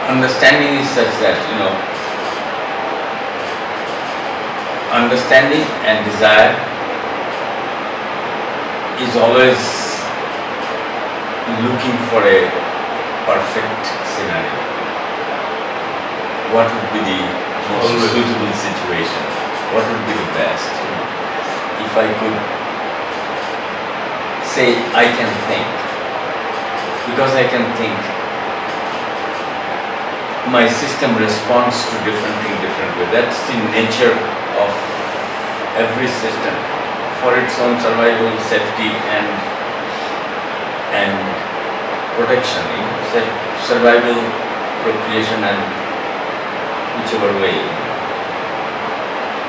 understanding is such that, understanding and desire is always looking for a perfect scenario. What would be the most suitable situation? What would be the best? If I could say I can think, because I can think, my system responds to different thing different way. That's the nature of every system for its own survival, safety and protection. Survival, procreation, and whichever way,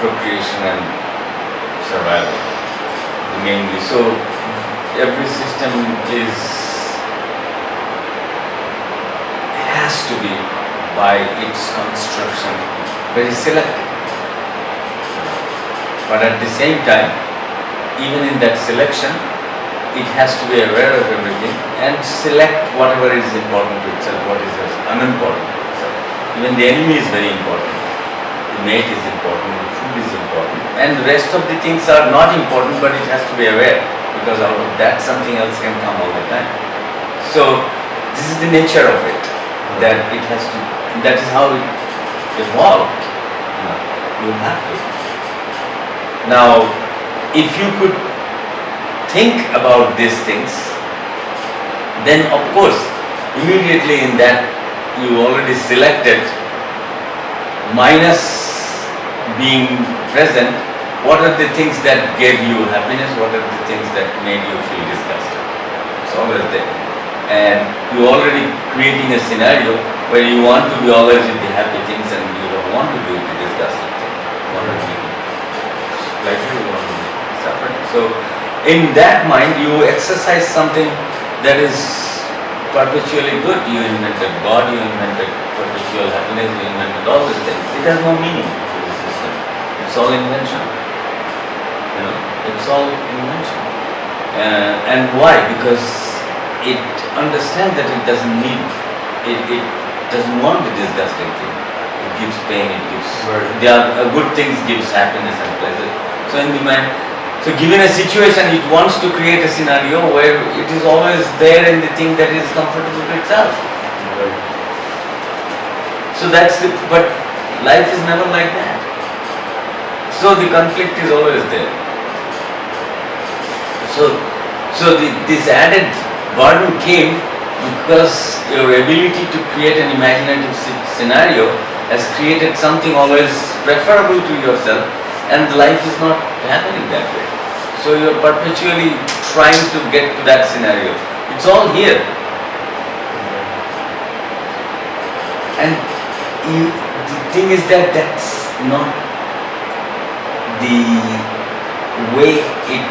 procreation and survival mainly. So every system has to be, by its construction, very selective. But at the same time, even in that selection, it has to be aware of everything and select whatever is important to itself, what is unimportant to itself. Even the enemy is very important. The mate is important, the food is important, and the rest of the things are not important, but it has to be aware, because out of that something else can come all the time. So this is the nature of it, that it has to, that is how it evolved. You have to. Now, if you could think about these things, then of course, immediately in that you already selected, minus being present, what are the things that gave you happiness, what are the things that made you feel disgusted. It's always there. And you already creating a scenario where you want to be always with the happy things and you don't want to do the disgusting things. You want to be pleasure, you want to be suffering. So in that mind you exercise something that is perpetually good. You invented God, you invented perpetual happiness, you invented all these things. It has no meaning to the system. It's all invention. It's all invention. And why? Because it understands that it doesn't need, it doesn't want the disgusting thing. It gives pain, it gives, the good things gives happiness and pleasure. So in the mind, so given a situation, it wants to create a scenario where it is always there in the thing that is comfortable to itself. So that's the, but life is never like that. So the conflict is always there. So this added burden came because your ability to create an imaginative scenario has created something always preferable to yourself, and life is not happening that way. So you are perpetually trying to get to that scenario. It's all here. And the thing is that that's not the way it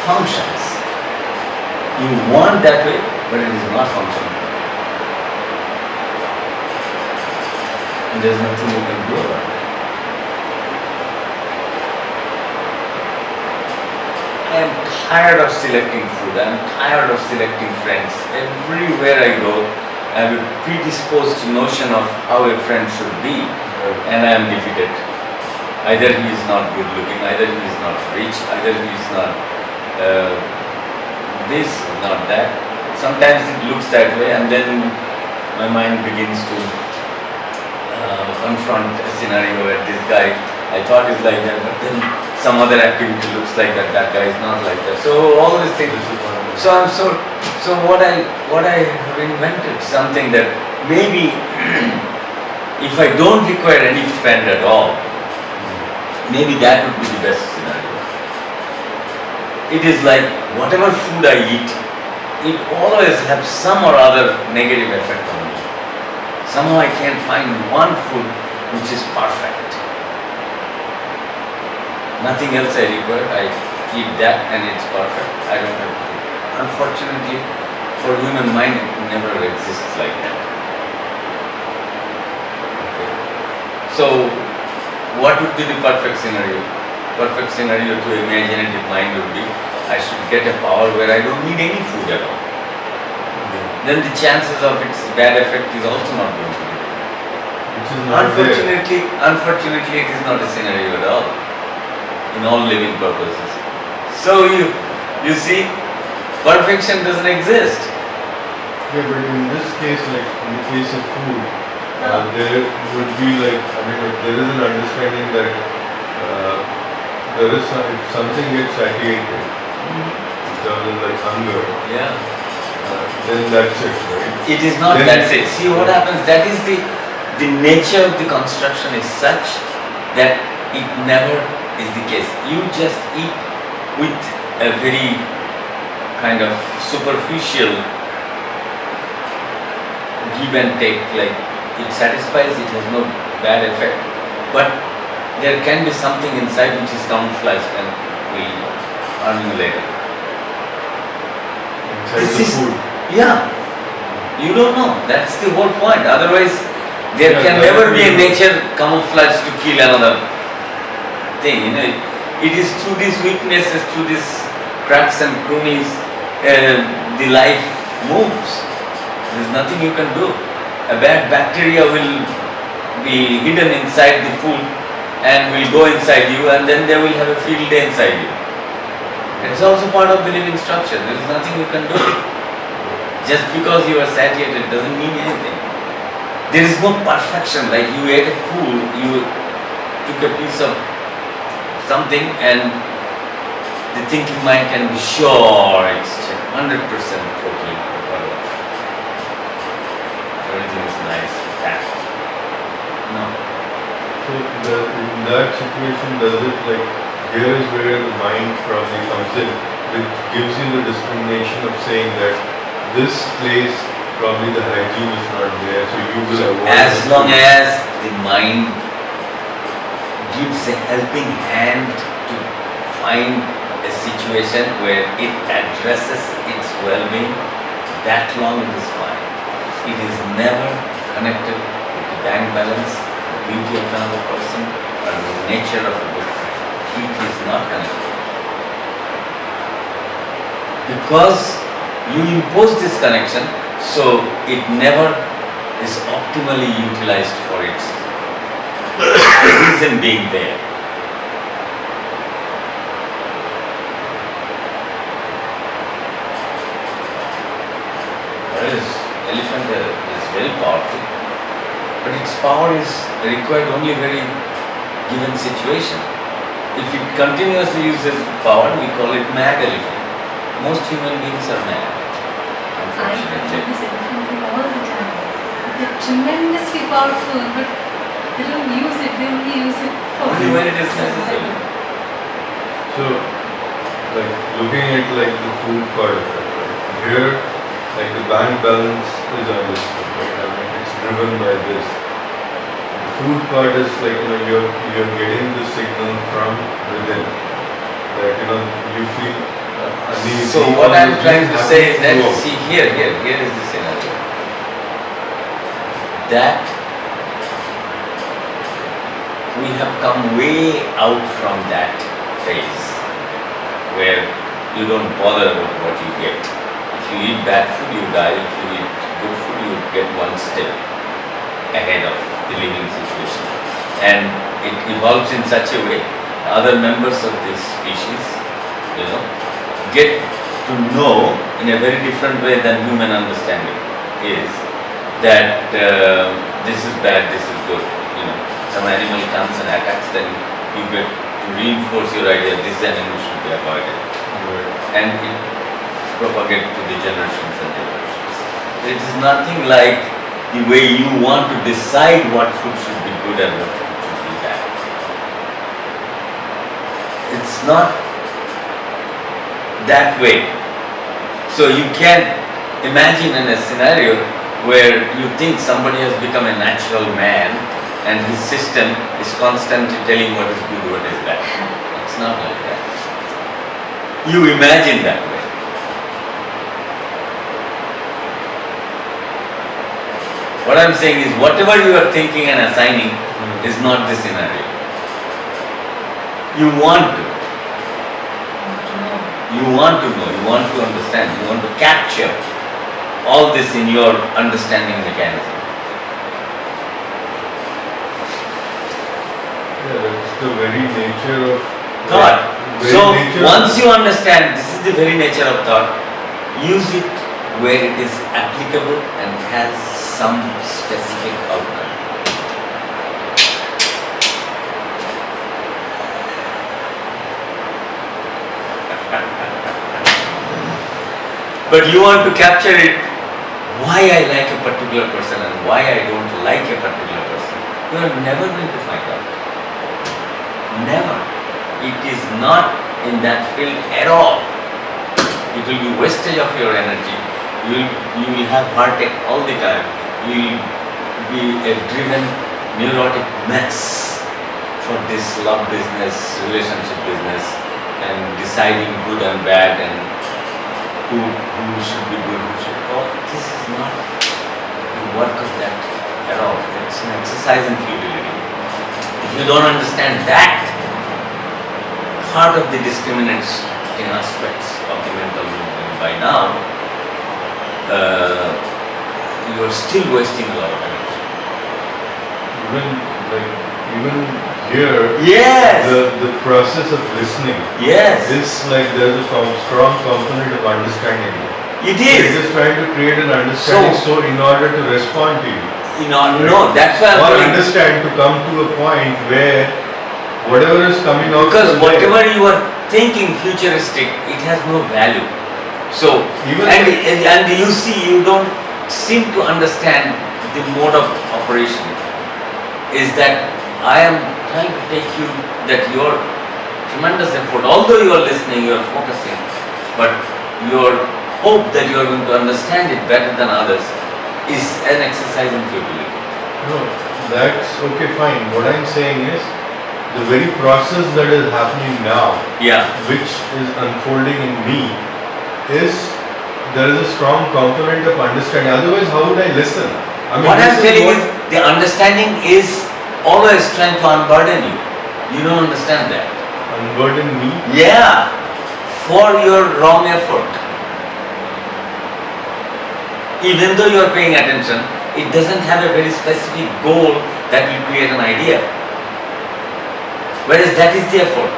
functions. You want that way, but it is not functioning. And there's nothing you can do about it. I am tired of selecting food, I am tired of selecting friends. Everywhere I go, I have a predisposed notion of how a friend should be, and I am defeated. Either he is not good looking, either he is not rich, either he is not this, not that. Sometimes it looks that way, and then my mind begins to confront a scenario where this guy, I thought is like that, but then some other activity looks like that, that guy is not like that. So all these things. So what I have invented something that maybe if I don't require any friend at all, maybe that would be the best scenario. It is like whatever food I eat, it always has some or other negative effect on me. Somehow I can't find one food which is perfect. Nothing else I require, I eat that and it's perfect. I don't have to. Unfortunately, for human mind, it never exists like that. Okay. So, what would be the perfect scenario? Perfect scenario to imaginative mind would be, I should get a power where I don't need any food at all. Then the chances of its bad effect is also not going to be there. which is not there. Unfortunately, it is not a scenario at all in all living purposes. So you see, perfection doesn't exist. Yeah, but in this case, like in the case of food, there would be like, I mean, if there is an understanding that there is some, if something gets satiated, in terms of like hunger, Yeah. then that's it, right? It is not, Then- that's it. See what happens, that is the nature of the construction is such that it never is the case. You just eat with a very kind of superficial give and take, like it satisfies, it has no bad effect. But there can be something inside which is camouflaged and will harm you later. Inside This the is- food. Yeah, you don't know. That's the whole point. Otherwise, there Yeah, can that never would be a be- nature camouflage to kill another thing. You know, it is through these weaknesses, through these cracks and crannies, the life moves. There's nothing you can do. A bad bacteria will be hidden inside the food and will go inside you, and then they will have a field day inside you. It's also part of the living structure. There is nothing you can do. Just because you are satiated doesn't mean anything. There is no perfection, like you ate a food, you took a piece of something and the thinking mind can be sure it's 100% protein or whatever. Everything is nice, fat. No. So in that situation, does it like, here is where the mind probably comes in, which gives you the discrimination of saying that this place, probably the hygiene is not there, so you will avoid As the long food. as the mind gives a helping hand to find a situation where it addresses its well-being, that long it is fine. It is never connected with the bank balance, the beauty of another person, or the nature of a good friend. It is not connected. Because you impose this connection, so it never is optimally utilized for its reason being there. Whereas elephant is very powerful, but its power is required only very given situation. If it continuously uses power, we call it mad elephant. Most human beings are mad, I unfortunately. do this everything all the time. They're tremendously powerful, but they don't use it. They only use it for Only when it is necessary. So, like looking at like the food part of it, right? Here, like the bank balance is understood, right? I mean, it's driven by this. The food part is like, you know, you're getting the signal from within. That, you know, you feel uneasy. So all what I'm those trying things to say is happen that, throughout. see here is the scenario. That we have come way out from that phase where you don't bother about what you get. If you eat bad food, you die. If you eat good food, you get one step ahead of the living situation. And it evolves in such a way, other members of this species, get to know in a very different way than human understanding is that this is bad, this is good. Some animal comes and attacks, then you get to reinforce your idea, this animal should be avoided. Right. And it propagates to the generations and generations. It is nothing like the way you want to decide what food should be good and what food should be bad. It's not that way. So you can imagine in a scenario where you think somebody has become a natural man and his system is constantly telling what is good, what is bad. It's not like that. You imagine that way. What I'm saying is whatever you are thinking and assigning is not the scenario. You want to. You want to know, you want to understand, you want to capture all this in your understanding mechanism. the very nature of thought. very So nature once you understand this is the very nature of thought, use it where it is applicable and has some specific outcome. But you want to capture it, why I like a particular person and why I don't like a particular person. You are never going to find out. Never. It is not in that field at all. It will be wastage of your energy. You will have heartache all the time. You will be a driven, neurotic mess for this love business, relationship business, and deciding good and bad and who should be good, who should. Oh, this is not the work of that at all. It's an exercise in futility. If you don't understand that part of the discriminating aspects of the mental movement by now, you are still wasting a lot of energy. Even here, Yes. the process of listening Yes. is like there's a strong component of understanding. It It is. is trying to create an understanding so in order to respond to you. No, that's why I'm Or telling you. understand to come to a point where whatever is coming out Because from there, whatever you are thinking futuristic, it has no value. So, Even and you see, you don't seem to understand the mode of operation. Is that I am trying to take you that your tremendous effort, although you are listening, you are focusing, but your hope that you are going to understand it better than others is an exercise in futility. no, that's okay, fine. What I'm saying is the very process that is happening now, Yeah. which is unfolding in me, is there is a strong component of understanding. Otherwise, how would I listen? I mean, What this I'm telling what- is the understanding is always trying to unburden you. You don't understand that. unburden me. Yeah, for your wrong effort. Even though you are paying attention, it doesn't have a very specific goal that will create an idea. Whereas that is the effort.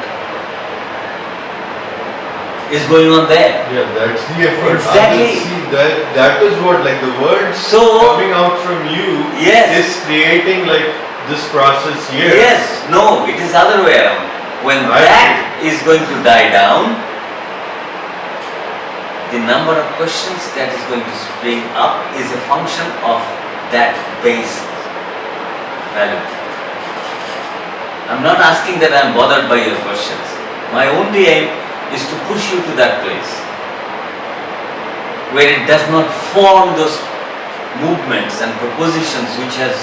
Is going on there. Yeah, that's the effort. Exactly. See, that is what, like the words So- coming out from you Yes. is creating like this process here. Yes, no, it is other way around. When I that is going to die down, the number of questions that is going to spring up is a function of that base value. I'm not asking that I'm bothered by your questions. My only aim is to push you to that place where it does not form those movements and propositions which has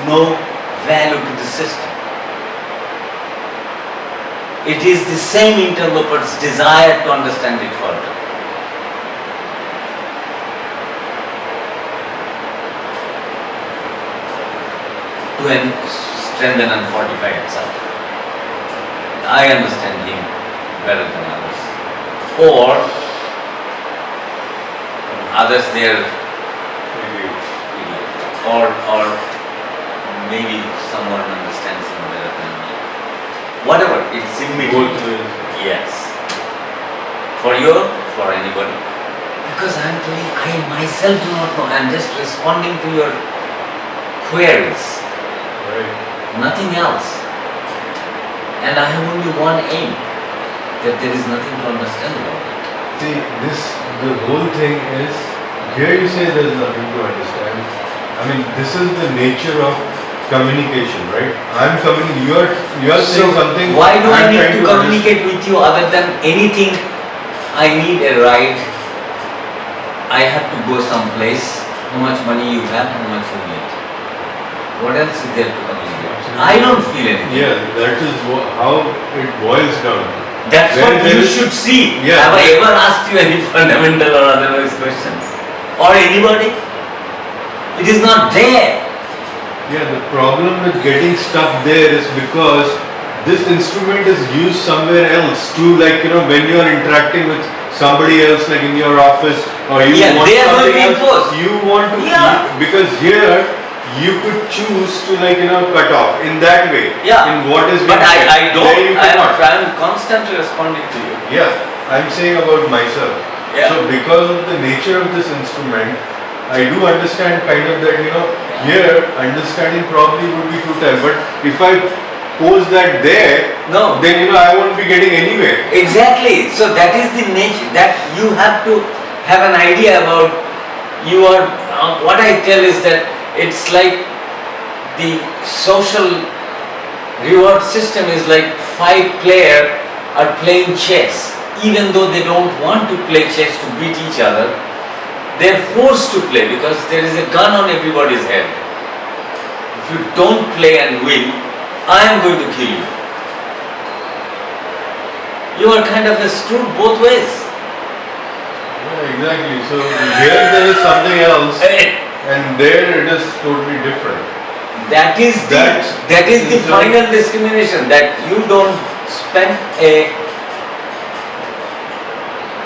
no value to the system. It is the same interloper's desire to understand it further. To strengthen and fortify itself. I understand him better than others. Or others they are Idiots. idiot. Or maybe someone understands him better than me. Whatever, it's in between. Both ways. Yes. For anybody. Because I'm telling, I myself do not know. I'm just responding to your queries. Right. Nothing else. And I have only one aim, that there is nothing to understand about it. See, the whole thing is, here you say there's nothing to understand. I mean, this is the nature of communication, right? You are saying something. Why do I I'm need trying to communicate with you other than anything? I need a ride. I have to go someplace. How much money you have, how much you need. What else is there to communicate? I don't feel anything. Yeah, that is how it boils down. That's Where what there you is- should see. Yeah. Have I ever asked you any fundamental or otherwise questions? Or anybody? It is not there. Yeah, the problem with getting stuck there is because this instrument is used somewhere else to, like, when you are interacting with somebody else, like in your office, or you Yeah, want they are going something to else, impose. you want to, Yeah. because here you could choose to cut off in that way. Yeah. In what is But being said. I There you don't, I cannot. am constantly responding to you. Yeah, I'm saying about myself. Yeah. So because of the nature of this instrument, I do understand kind of that, here understanding probably would be too time. But if I pose that there, No. then I won't be getting anywhere. Exactly. So that is the nature that you have to have an idea about. You are, what I tell is that it's like the social reward system is like 5 players are playing chess. Even though they don't want to play chess to beat each other, they're forced to play because there is a gun on everybody's head. If you don't play and win, I am going to kill you. You are kind of screwed both ways. Yeah, exactly. So here there is something else, and there it is totally different. That is the final discrimination, that you don't spend a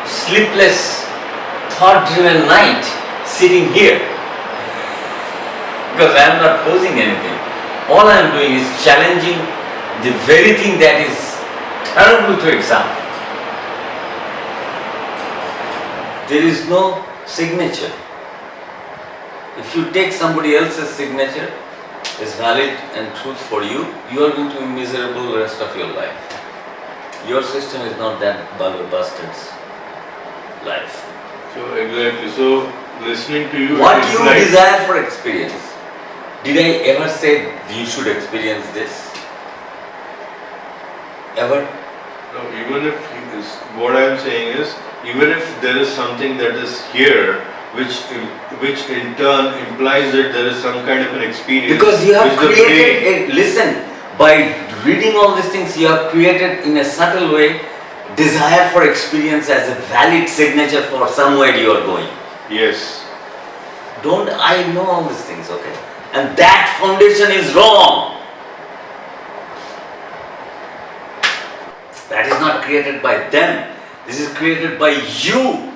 sleepless, thought-driven night sitting here, because I am not posing anything. All I am doing is challenging the very thing that is terrible to examine. There is no signature. If you take somebody else's signature as valid and truth for you, you are going to be miserable the rest of your life. Your system is not that bastard's life. So exactly. So listening to you, What is you like, desire for experience. Did I ever say you should experience this? Ever? No, even if what I am saying is, even if there is something that is here, which in turn implies that there is some kind of an experience. Because you have which the created, listen, by reading all these things, you have created in a subtle way desire for experience as a valid signature for somewhere you are going. Yes. Don't I know all these things, okay? And that foundation is wrong. That is not created by them. This is created by you.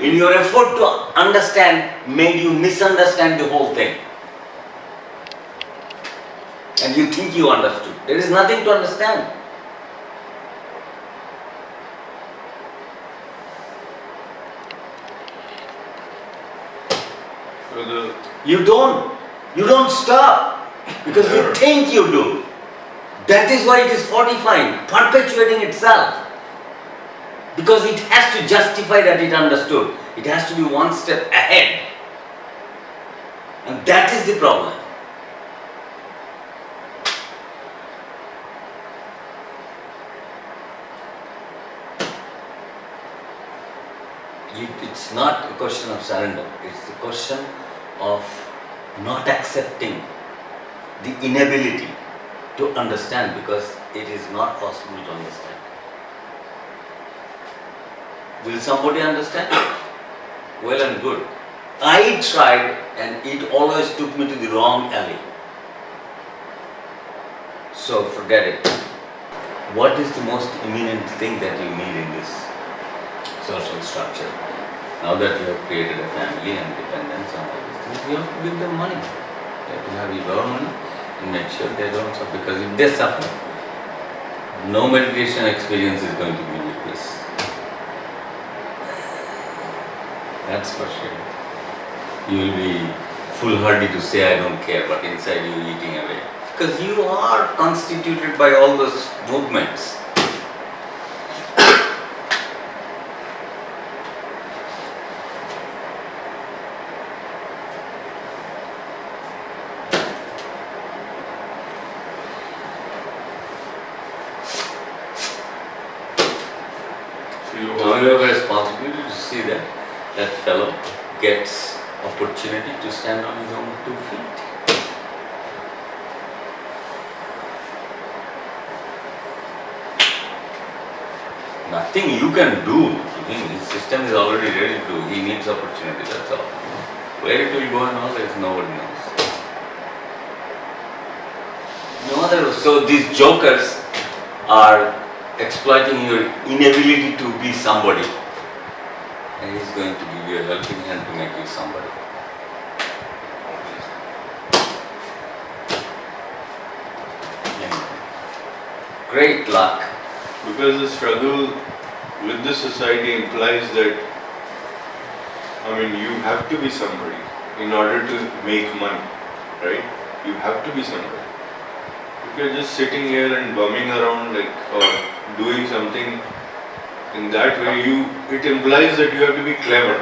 In your effort to understand, made you misunderstand the whole thing. And you think you understood. There is nothing to understand. You don't stop because you think you do. That is why it is fortifying, perpetuating itself. Because it has to justify that it understood. It has to be one step ahead. And that is the problem. It's not a question of surrender. It's a question of not accepting the inability to understand, because it is not possible to understand. Will somebody understand? Well and good. I tried and it always took me to the wrong alley. So forget it. What is the most imminent thing that you need in this social structure? Now that you have created a family and dependence on all these things, you have to give them money. You have to have your own money and make sure they don't suffer. Because if they suffer, no meditation experience is going to give you peace. That's for sure. You will be foolhardy to say I don't care, but inside you are eating away. Because you are constituted by all those movements. Now you have a responsibility to see that that fellow gets opportunity to stand on his own 2 feet. Nothing you can do to him. His system is already ready to. He needs opportunity, that's all. Where it will go and all that, nobody knows. No other. So these jokers are exploiting your inability to be somebody. And he's going to give you a helping hand to make you somebody. great luck. Because the struggle with the society implies that, you have to be somebody in order to make money, right? You have to be somebody. If you're just sitting here and bumming around or doing something in that way, it implies that you have to be clever.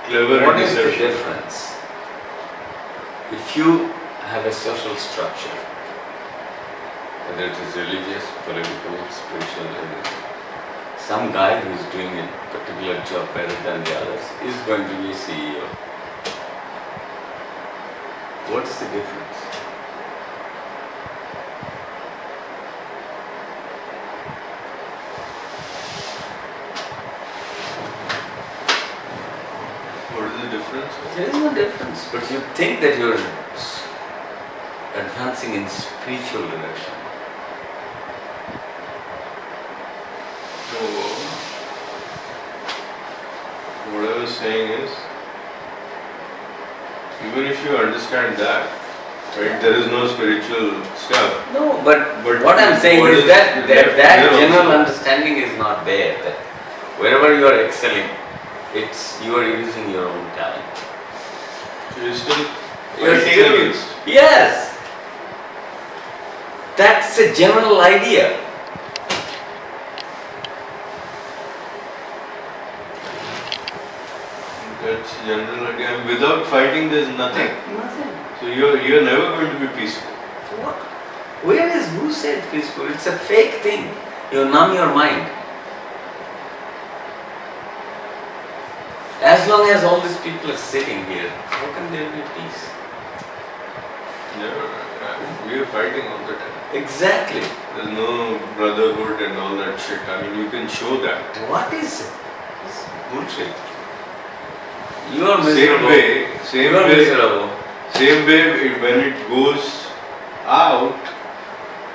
Clever What in is the deception. difference? If you have a social structure, whether it is religious, political, spiritual, anything, some guy who is doing a particular job better than the others is going to be CEO. What's the difference? What is the difference? There is no difference, but you think that you're advancing in spiritual direction. So, what I was saying is, even if you understand that, right, there is no spiritual stuff. No, but But what I'm saying what is is that there general also? understanding is not there. That wherever you are excelling, you are using your own talent. You're still You're fighting still- against. Yes, that's a general idea. That's general idea. And without fighting, there's nothing. Nothing. So you're never going to be peaceful. What? Where is who said peaceful? It's a fake thing. You numb your mind. As long as all these people are sitting here, how can there be peace? Never. We are fighting all the time. Exactly. There's no brotherhood and all that shit. You can show that. What is it? It's bullshit. You are Same miserable. way, You are miserable. when it goes out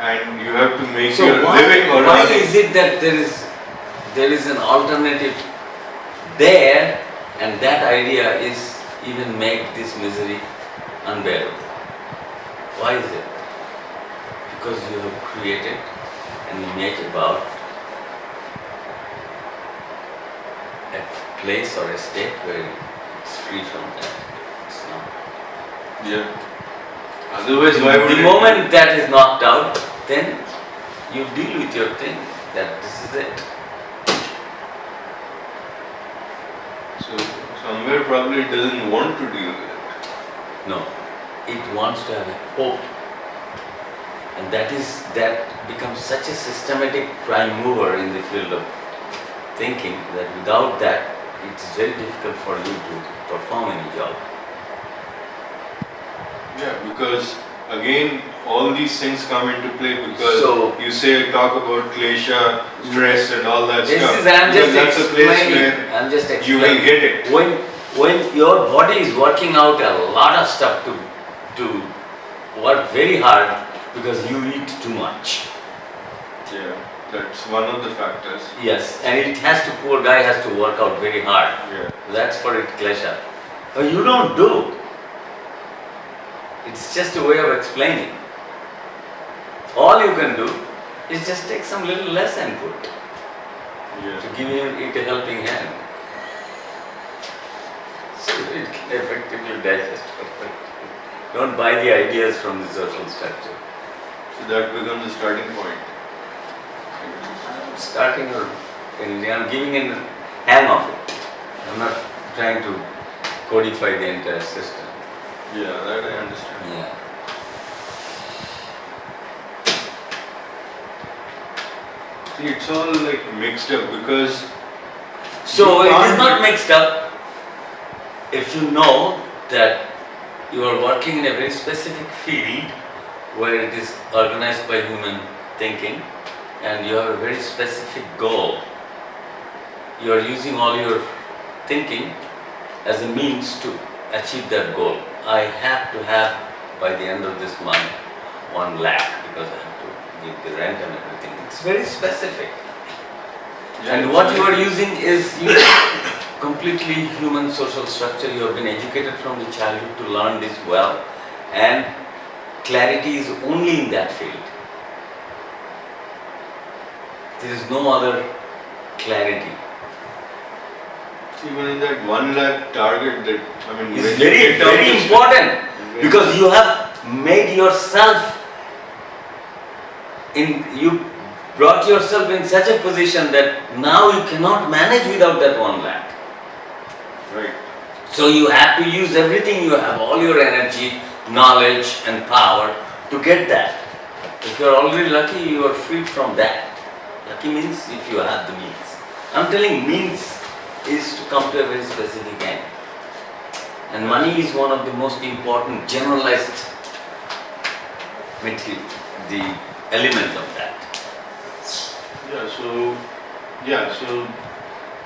and you have to make So your why living or not. is it that there is an alternative there, and that idea is even make this misery unbearable? Why is it? Because you have created an image about a place or a state where it's free from that. It's not. Yeah. Otherwise, why would The it- moment that is knocked out, then you deal with your thing, that this is it. So somewhere probably it doesn't want to deal with it. No, it wants to have a hope. And that becomes such a systematic prime mover in the field of thinking that without that, it's very difficult for you to perform any job. Yeah, because again, all these things come into play because So- you talk about klesha, stress and all that This stuff. is, I'm Because just that's a place explaining. where I'm just you will explaining. get it. When your body is working out a lot of stuff to work very hard because you eat too much. Yeah, that's one of the factors. Yes, and poor guy has to work out very hard. Yeah. That's for it, klesha. But you don't do. It's just a way of explaining. All you can do is just take some little less input Yeah. to give it a helping hand. So it can effectively digest. Don't buy the ideas from the social structure. So that becomes the starting point. I'm starting I'm giving a hang of it. I'm not trying to codify the entire system. Yeah, that I understand. Yeah. See, it's all like mixed up because So You it is can't- not mixed up if you know that you are working in a very specific field where it is organized by human thinking and you have a very specific goal. You are using all your thinking as a means to achieve that goal. I have to have by the end of this month 1 lakh because I have to give the rent and everything. It's very specific. And what you are using is completely human social structure. You have been educated from the childhood to learn this well and clarity is only in that field. There is no other clarity. Even in that 1 lakh target that, It's when you very, get down very to- important because you have made yourself you brought yourself in such a position that now you cannot manage without that 1 lakh. Right. So you have to use everything you have, all your energy, knowledge and power to get that. If you are already lucky, you are freed from that. Lucky means if you have the means. I'm telling means is to come to a very specific end. And money is one of the most important generalized material, the element of that. So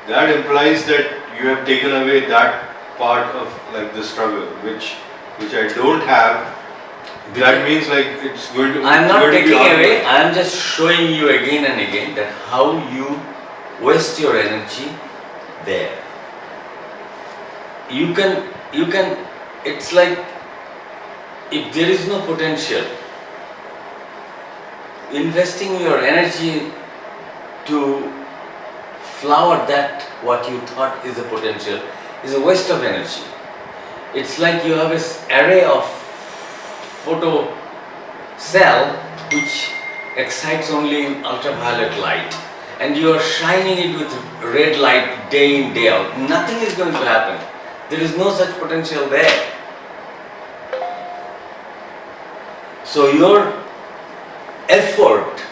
that implies that you have taken away that part of like the struggle, which I don't have. That means like it's going to. I'm it's not going to be taking away, automatic. I'm just showing you again and again that how you waste your energy there. You can, it's like if there is no potential, investing your energy to flower that what you thought is a potential is a waste of energy. It's like you have this array of photo cell which excites only in ultraviolet light and you are shining it with red light day in, day out. Nothing is going to happen. There is no such potential there. So your effort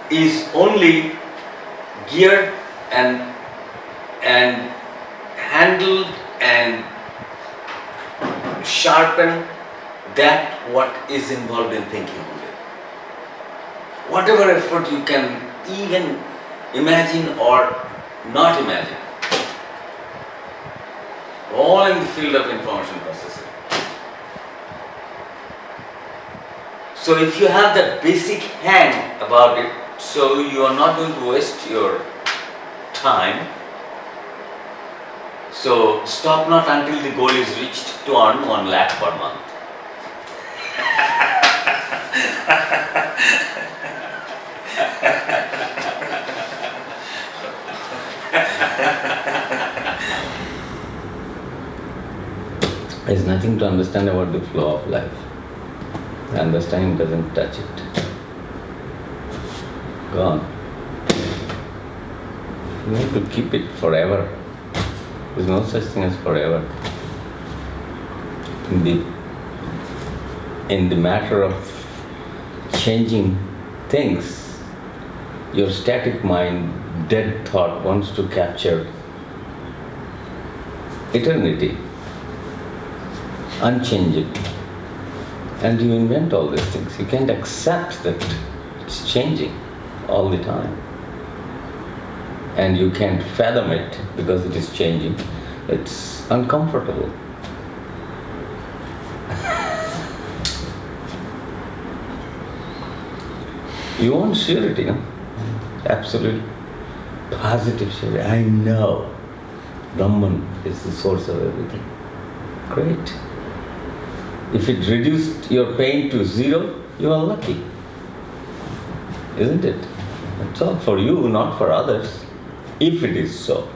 is only geared and handled and sharpened that what is involved in thinking only. Whatever effort you can even imagine or not imagine, all in the field of information processing. So if you have that basic hang about it, so you are not going to waste your time. So stop not until the goal is reached to earn 1 lakh per month. There's nothing to understand about the flow of life. The understanding doesn't touch it. Gone. You have to keep it forever. There's no such thing as forever. In the matter of changing things, your static mind, dead thought wants to capture eternity, unchanging. And you invent all these things. You can't accept that it's changing all the time. And you can't fathom it because it is changing. It's uncomfortable. You want surety, no? Absolute positive surety. I know Brahman is the source of everything. Great. If it reduced your pain to 0, you are lucky. Isn't it? It's all for you, not for others. If it is so.